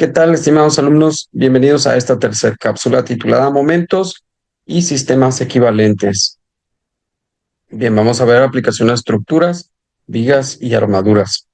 ¿Qué tal, estimados alumnos? Bienvenidos a esta tercera cápsula titulada Momentos y sistemas equivalentes. Bien, vamos a ver aplicación a estructuras, vigas y armaduras.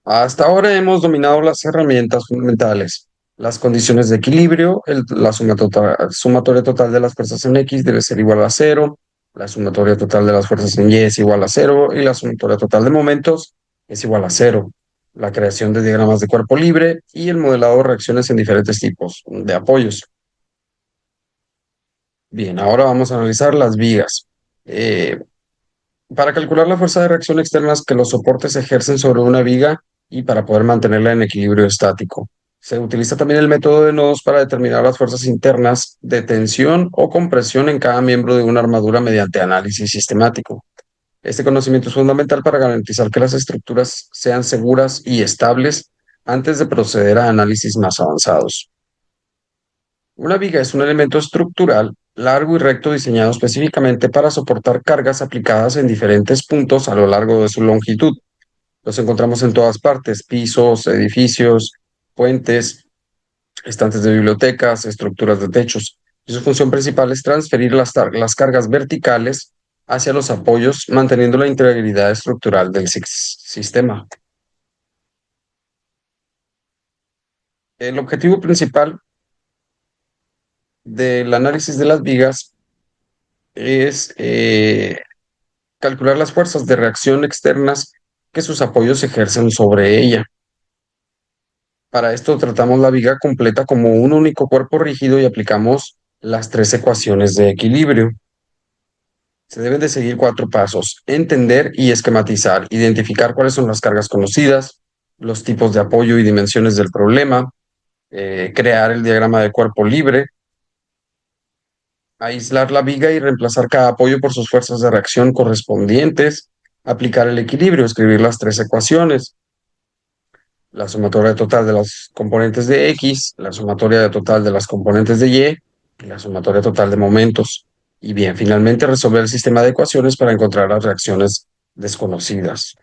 Hasta ahora hemos dominado las herramientas fundamentales. Las condiciones de equilibrio, la sumatoria total de las fuerzas en X debe ser igual a cero, la sumatoria total de las fuerzas en Y es igual a cero y la sumatoria total de momentos es igual a cero. La creación de diagramas de cuerpo libre y el modelado de reacciones en diferentes tipos de apoyos. Bien, ahora vamos a analizar las vigas. Eh, para calcular la fuerza de reacción externas que los soportes ejercen sobre una viga y para poder mantenerla en equilibrio estático. Se utiliza también el método de nodos para determinar las fuerzas internas de tensión o compresión en cada miembro de una armadura mediante análisis sistemático. Este conocimiento es fundamental para garantizar que las estructuras sean seguras y estables antes de proceder a análisis más avanzados. Una viga es un elemento estructural largo y recto diseñado específicamente para soportar cargas aplicadas en diferentes puntos a lo largo de su longitud. Los encontramos en todas partes: pisos, edificios, puentes, estantes de bibliotecas, estructuras de techos. Y su función principal es transferir las cargas verticales hacia los apoyos, manteniendo la integridad estructural del sistema. El objetivo principal del análisis de las vigas es calcular las fuerzas de reacción externas que sus apoyos ejercen sobre ella. Para esto tratamos la viga completa como un único cuerpo rígido y aplicamos las tres ecuaciones de equilibrio. Se deben de seguir 4 pasos: entender y esquematizar, identificar cuáles son las cargas conocidas, los tipos de apoyo y dimensiones del problema, crear el diagrama de cuerpo libre, aislar la viga y reemplazar cada apoyo por sus fuerzas de reacción correspondientes, aplicar el equilibrio, escribir las tres ecuaciones: la sumatoria total de las componentes de X, la sumatoria total de las componentes de Y la sumatoria total de momentos. Y bien, finalmente resolver el sistema de ecuaciones para encontrar las reacciones desconocidas.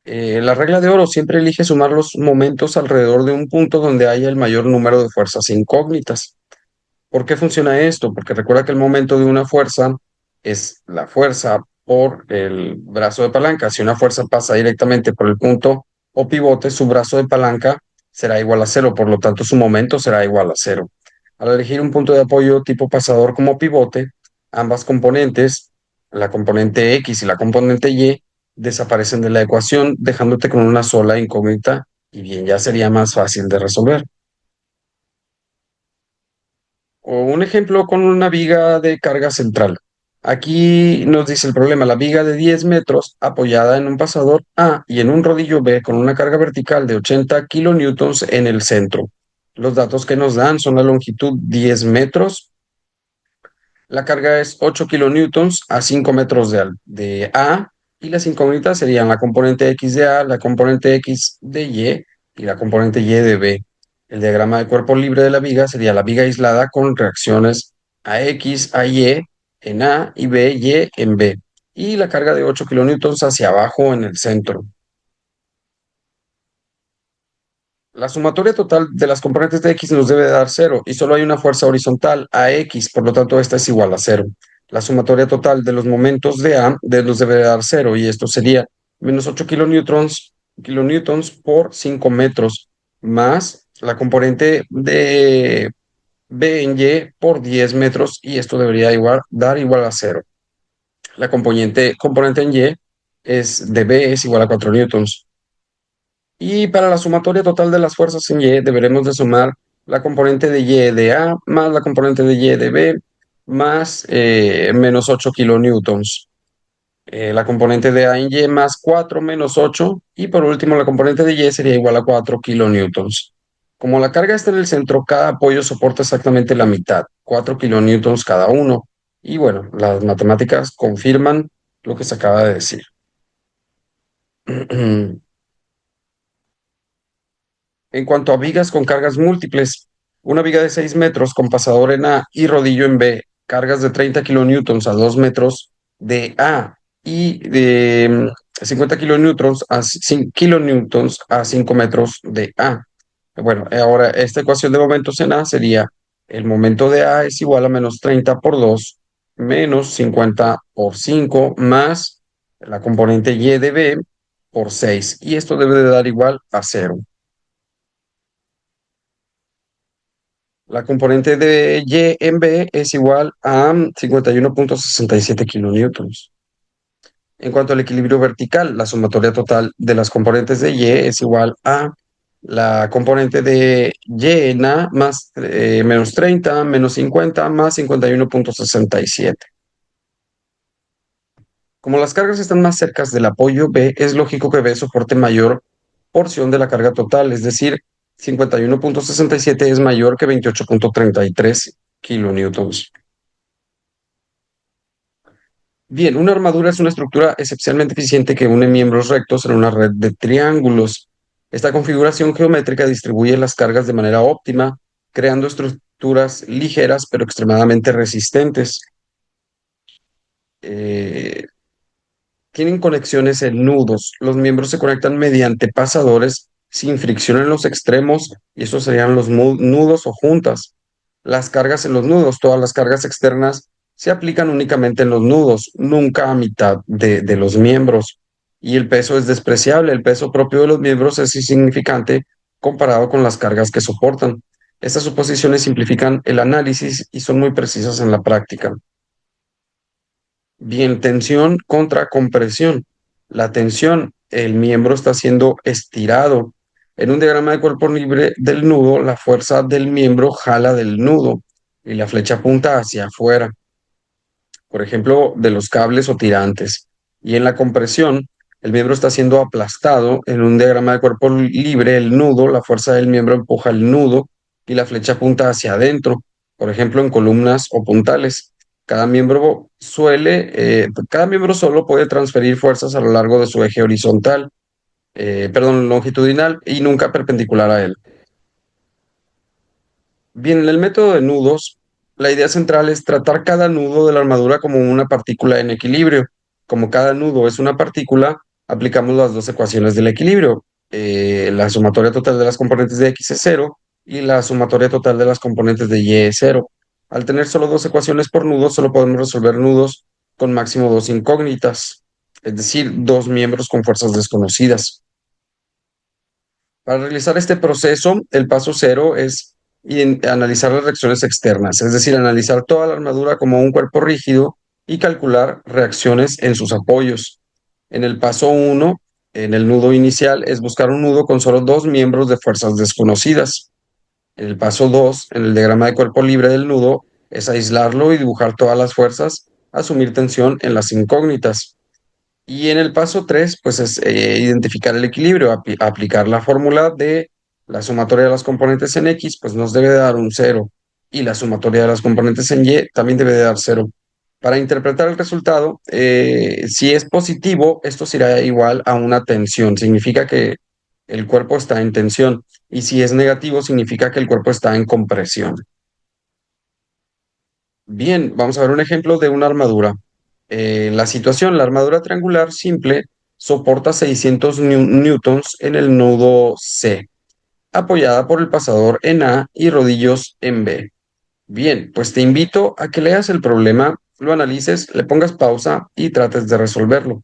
La regla de oro: siempre elige sumar los momentos alrededor de un punto donde haya el mayor número de fuerzas incógnitas. ¿Por qué funciona esto? Porque recuerda que el momento de una fuerza es la fuerza por el brazo de palanca. Si una fuerza pasa directamente por el punto o pivote, su brazo de palanca será igual a cero, por lo tanto su momento será igual a cero. Al elegir un punto de apoyo tipo pasador como pivote, ambas componentes, la componente X y la componente Y, desaparecen de la ecuación, dejándote con una sola incógnita y bien, ya sería más fácil de resolver. O un ejemplo con una viga de carga central. Aquí nos dice el problema: la viga de 10 metros apoyada en un pasador A y en un rodillo B con una carga vertical de 80 kilonewtons en el centro. Los datos que nos dan son la longitud 10 metros, la carga es 8 kilonewtons a 5 metros de A, y las incógnitas serían la componente X de A, la componente X de y la componente Y de B. El diagrama de cuerpo libre de la viga sería la viga aislada con reacciones a X, a Y en A y B, Y en B. Y la carga de 8 kilonewtons hacia abajo en el centro. La sumatoria total de las componentes de X nos debe dar cero y solo hay una fuerza horizontal, a X, por lo tanto esta es igual a cero. La sumatoria total de los momentos de A nos debe dar cero y esto sería menos 8 kilonewtons por 5 metros, más la componente de B en Y por 10 metros, y esto debería dar igual a cero. La componente en Y es de B es igual a 4 newtons. Y para la sumatoria total de las fuerzas en Y, deberemos de sumar la componente de Y de A más la componente de Y de B más menos 8 kilonewtons. La componente de A en Y más 4 menos 8. Y por último, la componente de Y sería igual a 4 kilonewtons. Como la carga está en el centro, cada apoyo soporta exactamente la mitad, 4 kilonewtons cada uno. Y bueno, las matemáticas confirman lo que se acaba de decir. En cuanto a vigas con cargas múltiples, una viga de 6 metros con pasador en A y rodillo en B, cargas de 30 kilonewtons a 2 metros de A y 50 kilonewtons a 5 kilonewtons a 5 metros de A. Bueno, ahora esta ecuación de momentos en A sería el momento de A es igual a menos 30 por 2 menos 50 por 5 más la componente Y de B por 6. Y esto debe de dar igual a cero. La componente de Y en B es igual a 51,67 kilonewtons. En cuanto al equilibrio vertical, la sumatoria total de las componentes de Y es igual a la componente de Y en A más menos 30 menos 50 más 51,67. Como las cargas están más cerca del apoyo B, es lógico que B soporte mayor porción de la carga total, es decir, 51,67 es mayor que 28,33 kilonewtons. Bien, una armadura es una estructura excepcionalmente eficiente que une miembros rectos en una red de triángulos. Esta configuración geométrica distribuye las cargas de manera óptima, creando estructuras ligeras pero extremadamente resistentes. Eh, Tienen conexiones en nudos. Los miembros se conectan mediante pasadores sin fricción en los extremos y estos serían los nudos o juntas. Las cargas en los nudos, todas las cargas externas se aplican únicamente en los nudos, nunca a mitad de los miembros. Y el peso es despreciable. El peso propio de los miembros es insignificante comparado con las cargas que soportan. Estas suposiciones simplifican el análisis y son muy precisas en la práctica. Bien, tensión contra compresión. La tensión, el miembro está siendo estirado. En un diagrama de cuerpo libre del nudo, la fuerza del miembro jala del nudo y la flecha apunta hacia afuera, por ejemplo, de los cables o tirantes. Y en la compresión, el miembro está siendo aplastado. En un diagrama de cuerpo libre, el nudo, la fuerza del miembro empuja el nudo y la flecha apunta hacia adentro, por ejemplo, en columnas o puntales. Cada miembro solo puede transferir fuerzas a lo largo de su eje horizontal, perdón, longitudinal y nunca perpendicular a él. Bien, en el método de nudos, la idea central es tratar cada nudo de la armadura como una partícula en equilibrio. Como cada nudo es una partícula, aplicamos las dos ecuaciones del equilibrio. La sumatoria total de las componentes de X es cero y la sumatoria total de las componentes de Y es cero. Al tener solo dos ecuaciones por nudo, solo podemos resolver nudos con máximo dos incógnitas, es decir, dos miembros con fuerzas desconocidas. Para realizar este proceso, el paso cero es analizar las reacciones externas, es decir, analizar toda la armadura como un cuerpo rígido y calcular reacciones en sus apoyos. En el paso uno, en el nudo inicial, es buscar un nudo con solo dos miembros de fuerzas desconocidas. En el paso 2, en el diagrama de cuerpo libre del nudo, es aislarlo y dibujar todas las fuerzas, asumir tensión en las incógnitas. Y en el paso 3 pues es identificar el equilibrio, aplicar la fórmula de la sumatoria de las componentes en X, pues nos debe dar un cero. Y la sumatoria de las componentes en Y también debe de dar cero. Para interpretar el resultado, si es positivo, esto será igual a una tensión. Significa que el cuerpo está en tensión. Y si es negativo, significa que el cuerpo está en compresión. Bien, vamos a ver un ejemplo de una armadura. La situación, la armadura triangular simple soporta 600 newtons en el nudo C, apoyada por el pasador en A y rodillos en B. Bien, pues te invito a que leas el problema, lo analices, le pongas pausa y trates de resolverlo.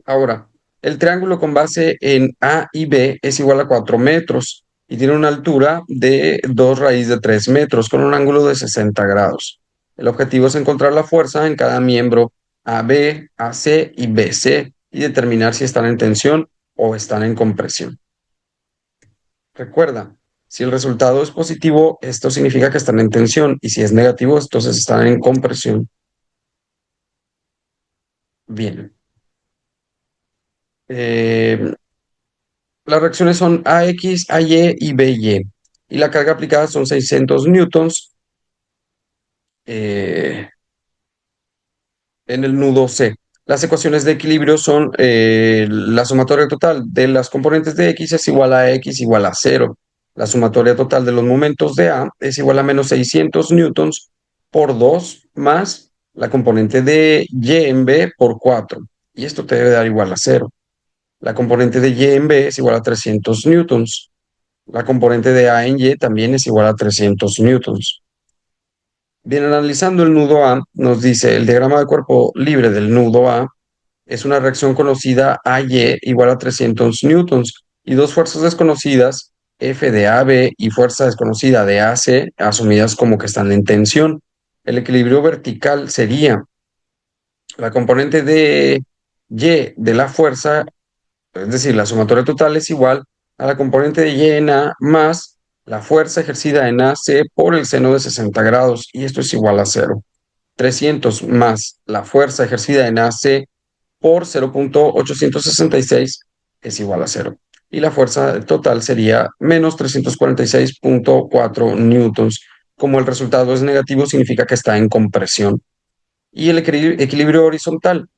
Ahora, el triángulo con base en A y B es igual a 4 metros y tiene una altura de 2 raíz de 3 metros con un ángulo de 60 grados. El objetivo es encontrar la fuerza en cada miembro AB, AC y BC y determinar si están en tensión o están en compresión. Recuerda, si el resultado es positivo, esto significa que están en tensión y si es negativo, entonces están en compresión. Bien. Eh, Las reacciones son AX, AY y BY. Y la carga aplicada son 600 newtons eh, en el nudo C. Las ecuaciones de equilibrio son la sumatoria total de las componentes de X es igual a X igual a cero. La sumatoria total de los momentos de A es igual a menos 600 newtons por 2 más la componente de Y en B por 4. y esto te debe dar igual a cero. La componente de Y en B es igual a 300 newtons. La componente de A en Y también es igual a 300 newtons. Bien, analizando el nudo A, nos dice el diagrama de cuerpo libre del nudo A es una reacción conocida AY igual a 300 newtons y dos fuerzas desconocidas, F de AB y fuerza desconocida de AC, asumidas como que están en tensión. El equilibrio vertical sería la componente de Y de la fuerza, es decir, la sumatoria total es igual a la componente de Y en A más la fuerza ejercida en AC por el seno de 60 grados, y esto es igual a cero. 300 más la fuerza ejercida en AC por 0.866 es igual a cero. Y la fuerza total sería menos 346.4 newtons. Como el resultado es negativo, significa que está en compresión. Y el equilibrio horizontal,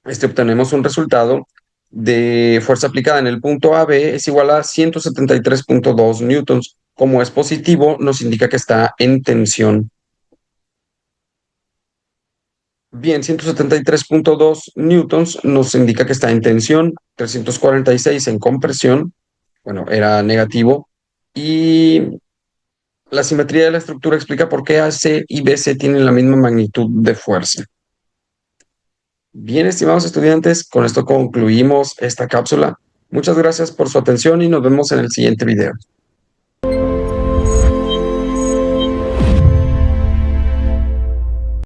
obtenemos un resultado de fuerza aplicada en el punto AB es igual a 173.2 newtons. Como es positivo, nos indica que está en tensión. Bien, 173.2 newtons nos indica que está en tensión, 346 en compresión, bueno, era negativo, y la simetría de la estructura explica por qué AC y BC tienen la misma magnitud de fuerza. Bien, estimados estudiantes, con esto concluimos esta cápsula. Muchas gracias por su atención y nos vemos en el siguiente video.